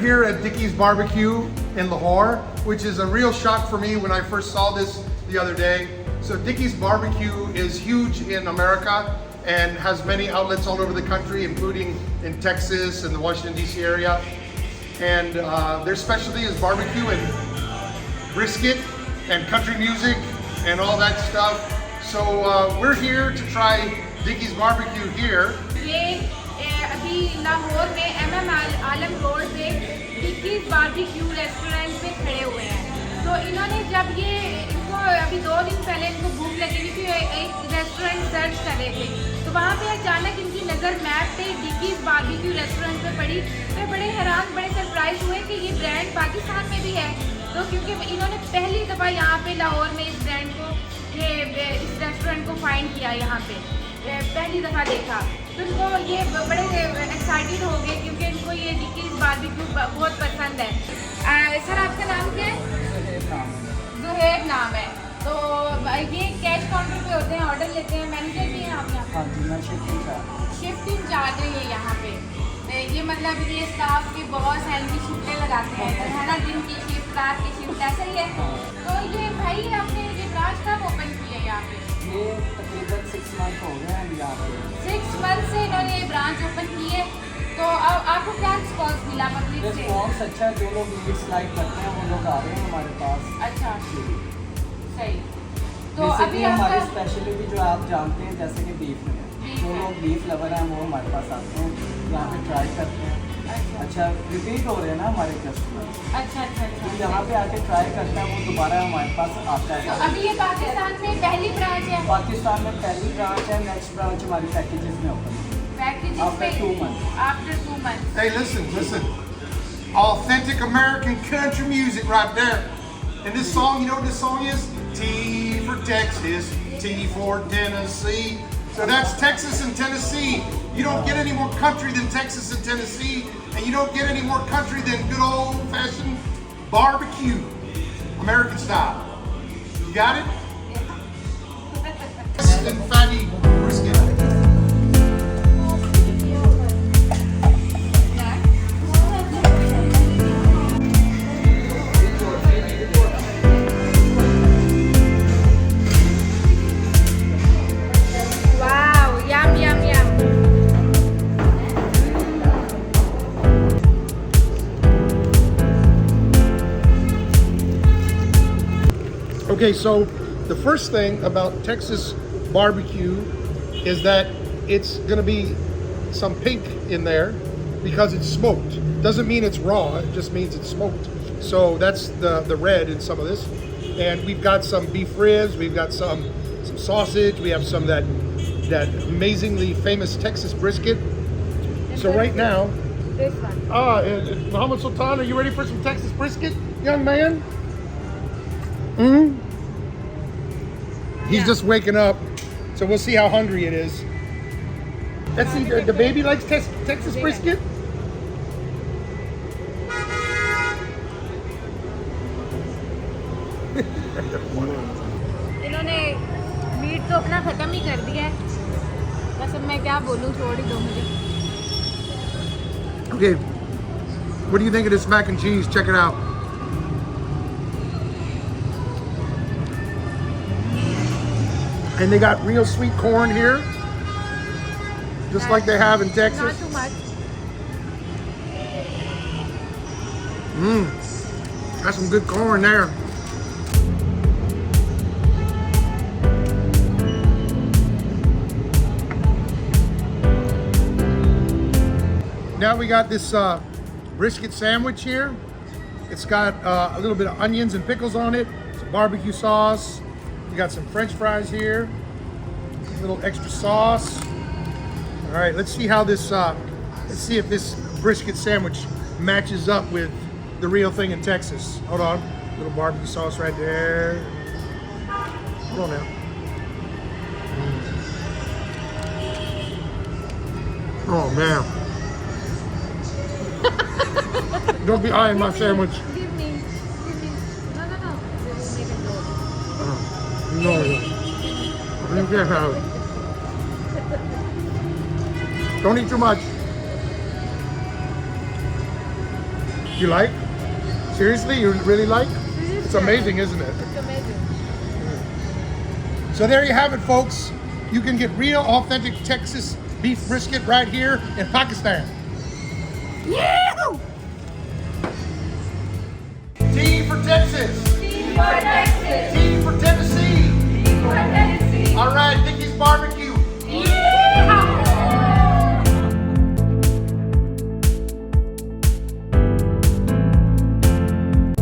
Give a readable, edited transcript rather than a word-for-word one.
here at Dickey's BBQ in Lahore, which is a real shock for me when I first saw this the other day. So Dickey's BBQ is huge in America and has many outlets all over the country, including in Texas and the Washington DC area. And their specialty is barbecue and brisket and country music and all that stuff. So we're here to try Dickey's BBQ here. अभी लाहौर में MM आलम road पे डिकीज़ barbecue restaurant पे खड़े हुए हैं। तो इन्होंने जब इनको अभी 2 दिन पहले इनको भूख लगी थी, एक रेस्टोरेंट सर्च कर रहे थे, तो वहाँ पे अचानक इनकी नज़र मैप पे डिकीज़ बारबेक्यू रेस्टोरेंट पे पड़ी। तो बड़े हैरान, बड़े सरप्राइज हुए कि ये ब्रांड पाकिस्तान में भी है। तो क्योंकि इन्होंने पहली दफ़ा यहाँ पे लाहौर में इस ब्रांड को, इस रेस्टोरेंट को फाइंड किया, यहाँ पे पहली दफ़ा देखा। तो इनको ये बड़े एक्साइटेड हो गए क्योंकि इनको ये डिकीज़ बारबेक्यू बहुत पसंद है। सर आपका नाम क्या है? ज़ुहैब नाम है। तो ये कैश काउंटर पे होते हैं, ऑर्डर लेते हैं, मैनेजर भी हैं आप यहाँ? हाँ जी, मैं शिफ्ट इंचार्ज है ये यहाँ पे। ये मतलब ये स्टाफ के बॉस हैं, इनकी शिफ्टें लगाते हैं, है ना, दिन की शिफ्ट, रात की शिफ्ट, ऐसा ही है। तो ये भाई आपने ये ब्रांच कब ओपन की है यहाँ पे? ये तकरीबन 6 मंथ हो गए हैं यहाँ पे। 6 मंथ से इन्होंने ये ब्रांच ओपन की है। तो आपको क्या रिस्पॉन्स मिला पब्लिक से? रिस्पॉन्स अच्छा है, जो लोग मीट्स लाइक करते हैं वो लोग आ रहे हैं हमारे पास। अच्छा, सही। तो अभी हमारी स्पेशलिटी जो आप जानते हैं, जैसे कि बीफ में, जो लोग बीफ लवर हैं वो हमारे पास आते हैं, यहाँ पे ट्राई करते हैं। अच्छा, रिपीट हो रहे हैं ना हमारे कस्टमर। अच्छा। तो यहाँ पे आके ट्राई करता है, वो दोबारा हमारे पास आता है। तो अभी ये पाकिस्तान में पहली ब्रांच है? पाकिस्तान में पहली ब्रांच है। नेक्स्ट ब्रांच हमारी पैकेजेस में ओपन है। After 2 months. After 2 months. Hey, listen. Authentic American country music right there. And this song, you know what this song is? T for Texas, T for Tennessee. So that's Texas and Tennessee. You don't get any more country than Texas and Tennessee, and you don't get any more country than good old-fashioned barbecue, American style. You got it? Yeah. And fatty brisket. Okay, so the first thing about Texas barbecue is that it's gonna be some pink in there because it's smoked. Doesn't mean it's raw, it just means it's smoked. So that's the red in some of this. And we've got some beef ribs, we've got some sausage, we have some that amazingly famous Texas brisket. So right now, This one. Muhammad Sultan, are you ready for some Texas brisket, young man? Mm-hmm. He's just waking up, so we'll see how hungry it is. Let's see, the baby likes Texas brisket? इन्होंने meet तो अपना ख़त्म ही कर दिया है, बस अब मैं क्या बोलूँ, छोड़ ही दो मुझे। Okay, what do you think of this mac and cheese? Check it out. And they got real sweet corn here, just like they have in Texas. Not too much. Got some good corn there. Now we got this brisket sandwich here. It's got a little bit of onions and pickles on it, some barbecue sauce. We got some French fries here, a little extra sauce. All right, let's see how this, let's see if this brisket sandwich matches up with the real thing in Texas. Hold on, little barbecue sauce right there. Hold on now. Oh man. Don't be eyeing my sandwich. Give me. No. No, you can't have it. Don't eat too much. You like? Seriously, you really like? It's amazing, isn't it? It's amazing. So there you have it, folks. You can get real, authentic Texas beef brisket right here in Pakistan. Yeah! T for Texas.